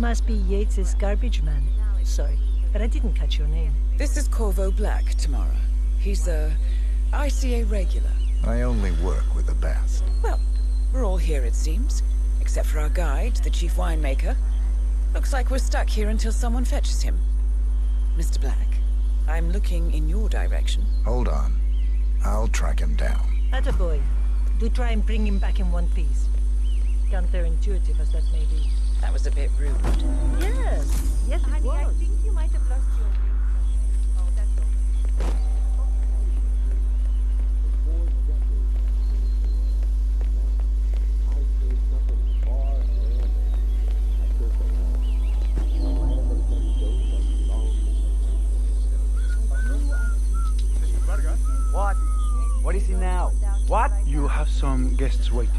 must be Yates's garbage man. Sorry, but I didn't catch your name. This is Corvo Black, Tamara. He's a ICA regular. I only work with the best. Well, we're all here, it seems. Except for our guide, the chief winemaker. Looks like we're stuck here until someone fetches him. Mr. Black, I'm looking in your direction. Hold on. I'll track him down. Attaboy. Do try and bring him back in one piece. Counterintuitive as that may be. That was a bit rude. Yes, yes it Honey, I was. think you might have lost your ring. Oh, that's all. What? What is it now? What? You have some guests waiting.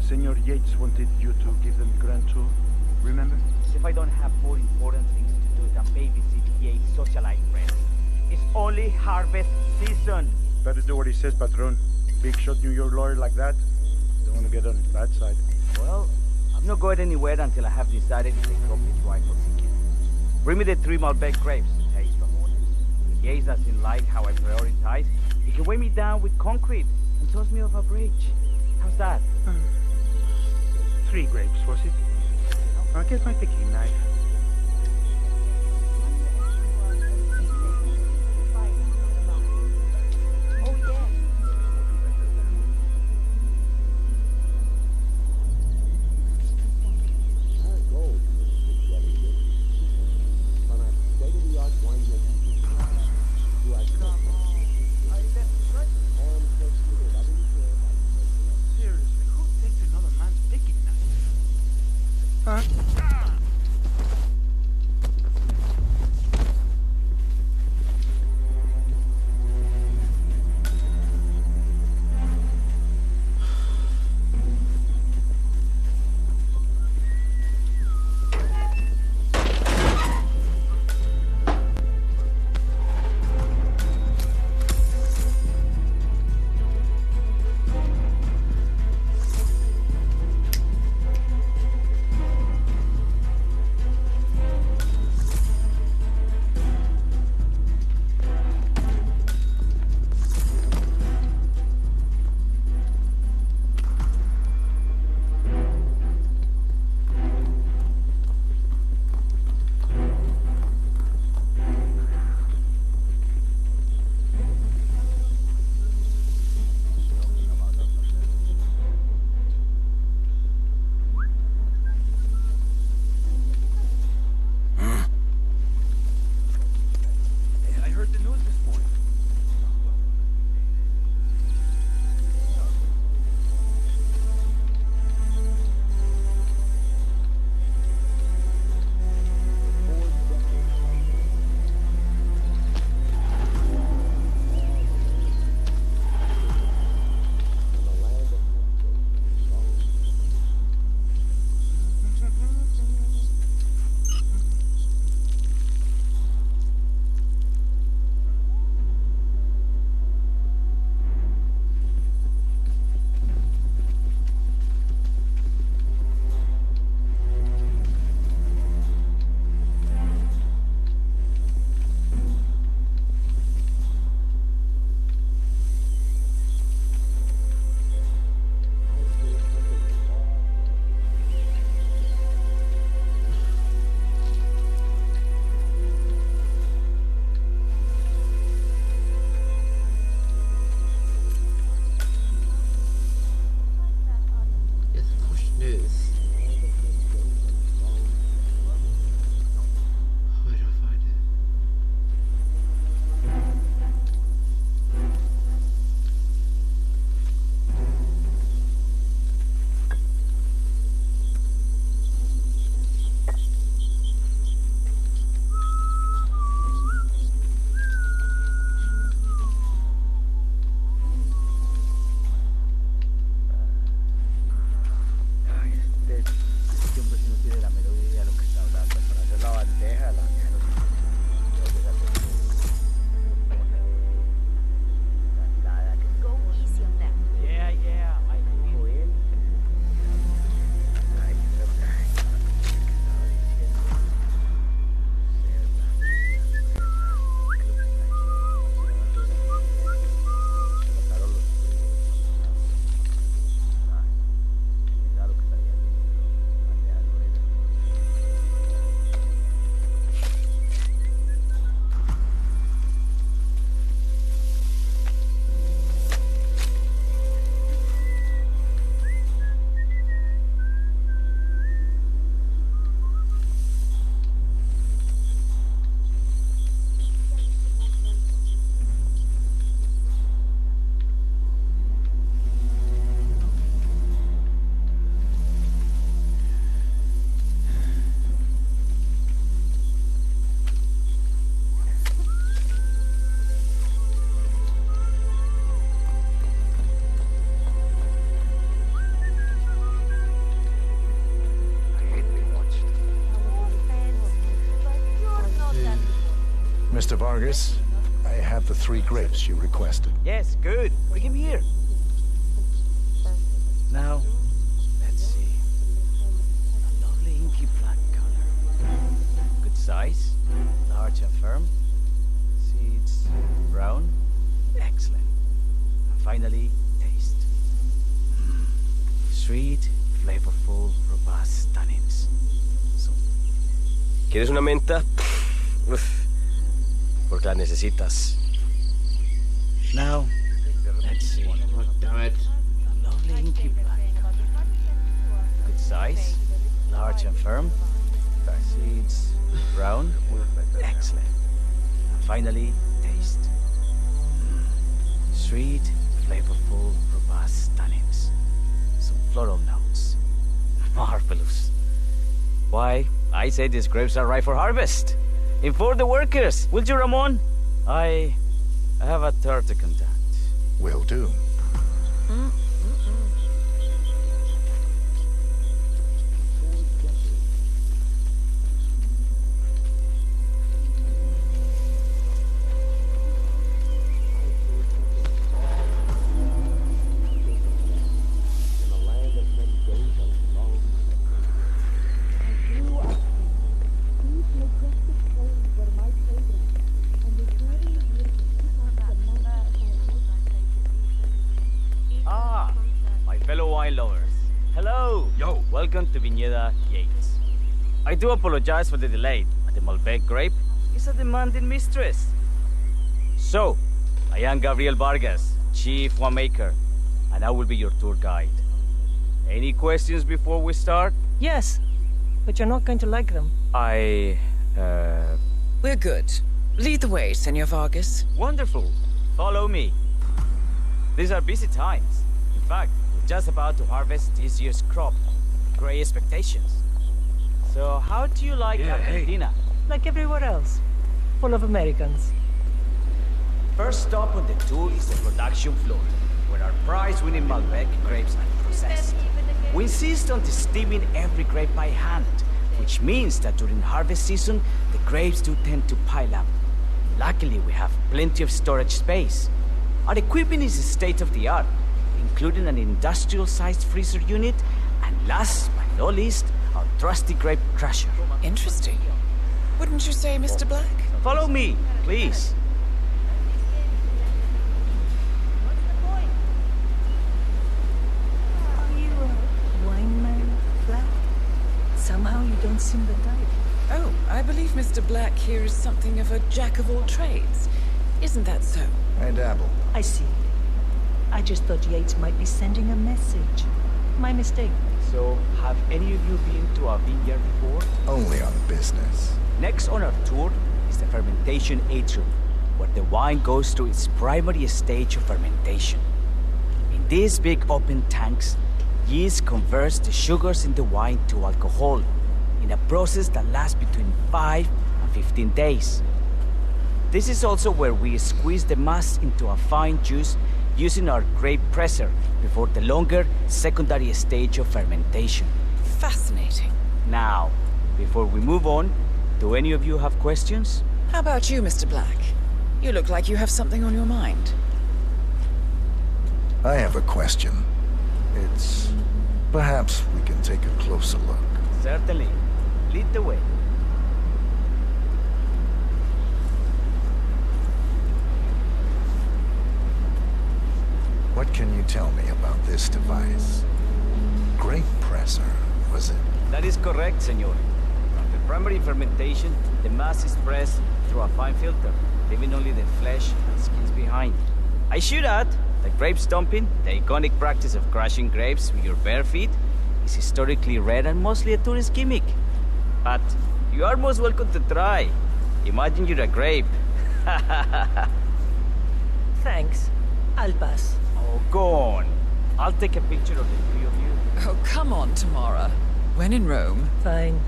Senor Yates wanted you to give them a grand tour. Remember? As if I don't have more important things to do than babysit Yates' socialite friends. It's only harvest season. Better do what he says, Patron. Big shot New York lawyer like that. Don't want to get on his bad side. Well, I'm not going anywhere until I have decided if the crop is right for picking. Bring me the 3 Malbec grapes to taste from morning. If Yates doesn't like how I prioritize, he can weigh me down with concrete and toss me off a bridge. How's that? 3 grapes, was it? I'll get my picking knife. Oh, yeah. Seriously, who takes another man's picking knife? Huh? Vargas. I have the 3 grapes you requested. Yes, good. Bring him here. Now, let's see. A lovely inky black color. Good size, large and firm. Seeds brown. Excellent. And finally, taste. Sweet, flavorful, robust tannins. ¿Quieres una menta? Uf, porque la necesitas. Now, let's see. Damn it. A lovely inky black color. Good size, large and firm. Seeds brown. Excellent. And finally, taste. Sweet, flavorful, robust tannins. Some floral notes. Marvelous. Why, I say these grapes are ripe for harvest. Inform the workers, will you, Ramon? I have a tour to conduct. Will do. Welcome to Viñeda Yates. I do apologize for the delay, but the Malbec grape is a demanding mistress. So, I am Gabriel Vargas, Chief Winemaker, and I will be your tour guide. Any questions before we start? Yes, but you're not going to like them. We're good. Lead the way, Senor Vargas. Wonderful. Follow me. These are busy times. In fact, we're just about to harvest this year's crop. Great expectations. So how do you like Argentina? Like everywhere else. Full of Americans. First stop on the tour is the production floor, where our prize-winning Malbec grapes are processed. We insist on steaming every grape by hand, which means that during harvest season, the grapes do tend to pile up. Luckily, we have plenty of storage space. Our equipment is state-of-the-art, including an industrial-sized freezer unit, and last but not least, our trusty grape crusher. Interesting. Wouldn't you say, Mr. Black? Follow me, please. Are you a wine man, Black? Somehow you don't seem the type. Oh, I believe Mr. Black here is something of a jack of all trades. Isn't that so? I dabble. I see. I just thought Yates might be sending a message. My mistake. So, have any of you been to our vineyard before? Only on business. Next on our tour is the fermentation atrium, where the wine goes through its primary stage of fermentation. In these big open tanks, yeast converts the sugars in the wine to alcohol, in a process that lasts between 5 and 15 days. This is also where we squeeze the mass into a fine juice using our grape presser before the longer secondary stage of fermentation. Fascinating. Now, before we move on, do any of you have questions? How about you, Mr. Black? You look like you have something on your mind. I have a question. Perhaps we can take a closer look. Certainly. Lead the way. What can you tell me about this device? Grape presser, was it? That is correct, senor. After primary fermentation, the mass is pressed through a fine filter, leaving only the flesh and skins behind. I should add that grape stomping, the iconic practice of crushing grapes with your bare feet, is historically rare and mostly a tourist gimmick. But you are most welcome to try. Imagine you're a grape. Thanks. I'll pass. Oh, go on. I'll take a picture of the three of you. Oh, come on, Tamara. When in Rome. Fine.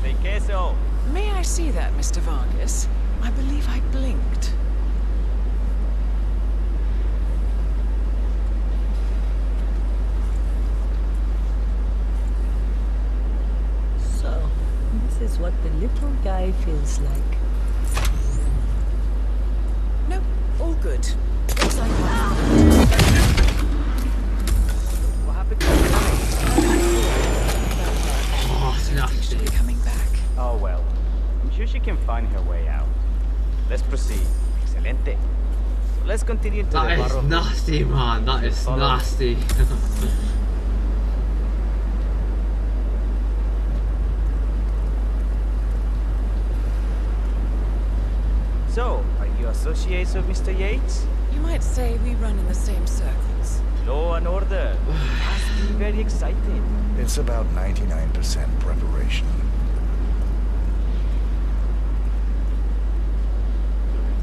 Say queso. May I see that, Mr. Vargas? I believe I blinked. So, this is what the little guy feels like. No, all good. Looks like What happened to the Oh, it's nasty. she'll be coming back. Oh well. I'm sure she can find her way out. Let's proceed. Excelente. So let's continue to the That is barro. nasty, man. That is Follow. nasty. So, are you associates of Mr. Yates? You might say we run in the same circles. Law and order. Must be very exciting. It's about 99% preparation.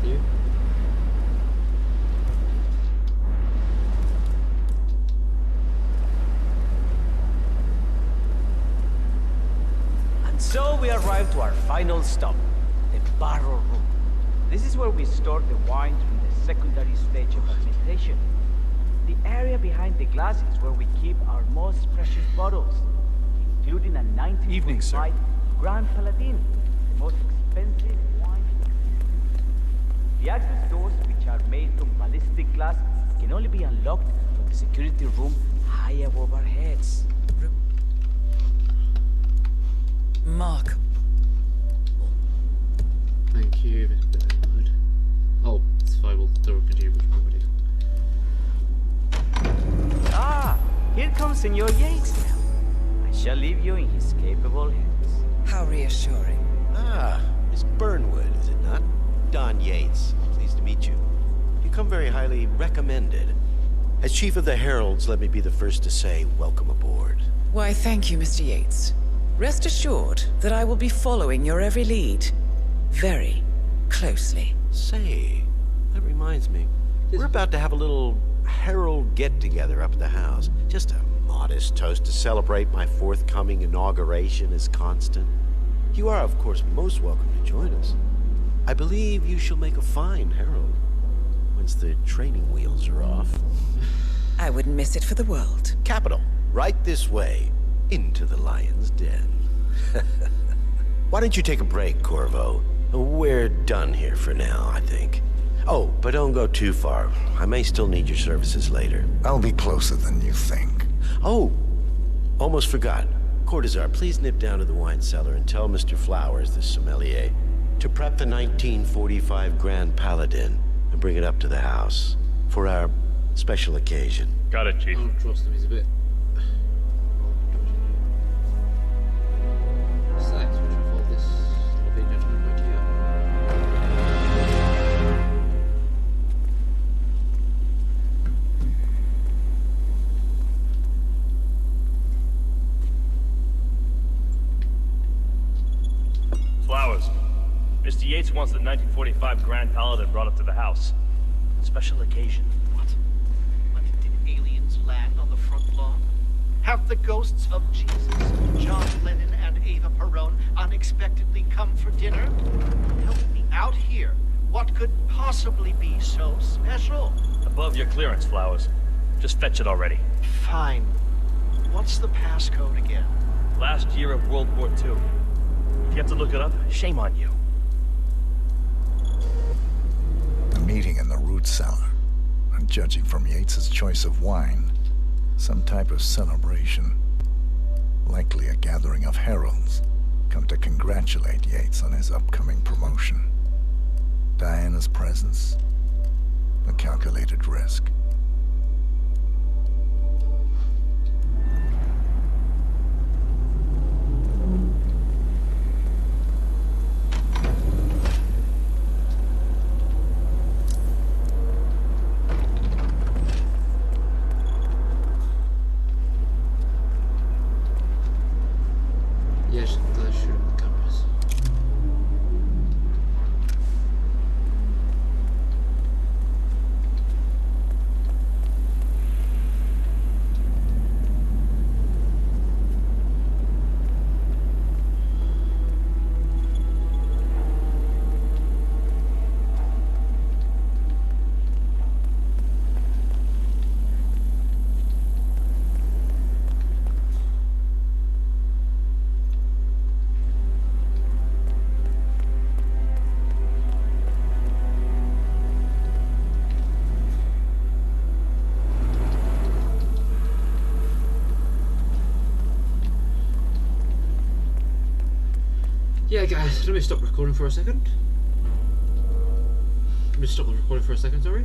With you. And so we arrive to our final stop, the barrel room. This is where we store the wine from the secondary stage of fermentation. The area behind the glass is where we keep our most precious bottles, including a 1945 Grand Paladin, the most expensive wine. The access doors, which are made from ballistic glass, can only be unlocked from the security room high above our heads. Mark. Thank you, Mr. Dailymoments. Oh, survival double-digit property. Ah, here comes Senor Yates now. I shall leave you in his capable hands. How reassuring. Ah, Miss Burnwood, is it not? Don Yates. Pleased to meet you. You come very highly recommended. As Chief of the Heralds, let me be the first to say welcome aboard. Why, thank you, Mr. Yates. Rest assured that I will be following your every lead. Very closely. Say, that reminds me. We're about to have a little Herald get-together up at the house. Just a modest toast to celebrate my forthcoming inauguration as Constant. You are, of course, most welcome to join us. I believe you shall make a fine Herald once the training wheels are off. I wouldn't miss it for the world. Capital. Right this way, into the lion's den. Why don't you take a break, Corvo? We're done here for now, I think. Oh, but don't go too far. I may still need your services later. I'll be closer than you think. Oh, almost forgot. Cortazar, please nip down to the wine cellar and tell Mr. Flowers, the sommelier, to prep the 1945 Grand Paladin and bring it up to the house for our special occasion. Got it, I Chief. don't trust him, he's a bit... Sex, which I thought this lovely gentleman might do. Flowers. Mr. Yates wants the 1945 Grand Paladin brought up to the house. Special occasion. What? But did aliens land on the front lawn? Have the ghosts of Jesus, John Lennon, and Eva Perón unexpectedly come for dinner? Help me out here. What could possibly be so special? Above your clearance, Flowers. Just fetch it already. Fine. What's the passcode again? Last year of World War II. If you have to look it up, shame on you. A meeting in the root cellar. And judging from Yates's choice of wine, some type of celebration. Likely a gathering of heralds, come to congratulate Yates on his upcoming promotion. Diana's presence, a calculated risk. Yes, they're shooting the cameras. Yeah, guys, let me stop recording for a second. Let me stop the recording for a second, sorry.